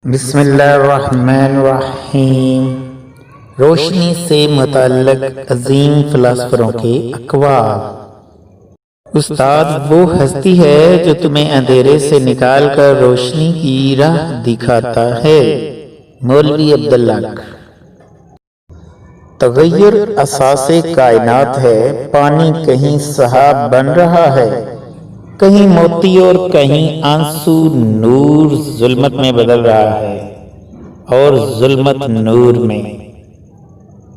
بسم اللہ الرحمن الرحیم۔ روشنی سے متعلق عظیم فلاسفروں کے اقوال۔ استاد وہ ہستی ہے جو تمہیں اندھیرے سے نکال کر روشنی کی راہ دکھاتا ہے۔ مولوی عبداللہ۔ تغیر اساس کائنات ہے، پانی کہیں سحاب بن رہا ہے، کہیں موتی اور کہیں آنسو، نور ظلمت میں بدل رہا ہے اور ظلمت نور میں۔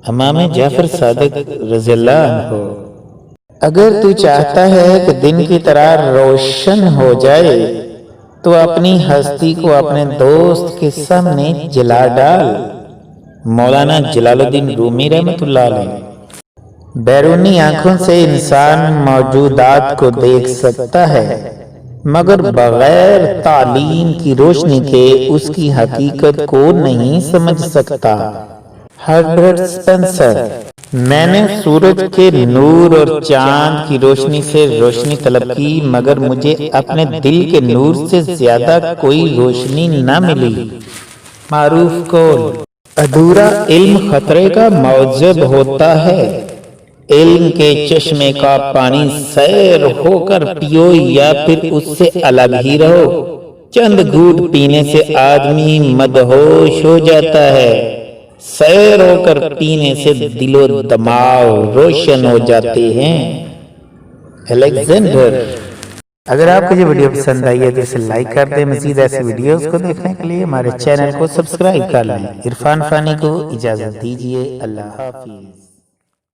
امام جعفر صادق رضی اللہ عنہ۔ اگر تو چاہتا ہے کہ دن کی طرح روشن ہو جائے تو اپنی ہستی کو اپنے دوست کے سامنے جلا ڈال۔ مولانا جلال الدین رومی رحمۃ اللہ علیہ۔ بیرونی آنکھوں سے انسان موجودات کو دیکھ سکتا ہے مگر بغیر تعلیم کی روشنی کے اس کی حقیقت کو نہیں سمجھ سکتا۔ Herbert Spencer. میں نے سورج کے نور اور چاند کی روشنی سے روشنی طلب کی مگر مجھے اپنے دل کے نور سے زیادہ کوئی روشنی نہ ملی۔ معروف قول۔ ادھورا علم خطرے کا موجب ہوتا ہے۔ علم کے چشمے کا پانی سیر ہو کر پیو یا پھر اس سے الگ ہی رہو، چند گھونٹ پینے سے آدمی مدہوش ہو جاتا ہے، سیر ہو کر پینے سے دل و دماغ روشن ہو جاتے ہیں۔ الیگزینڈر۔ اگر آپ کو یہ ویڈیو پسند آئی ہے تو اسے لائک کر دیں۔ مزید ایسی ویڈیوز کو دیکھنے کے لیے ہمارے چینل کو سبسکرائب کر لیں۔ عرفان فانی کو اجازت دیجیے۔ اللہ حافظ۔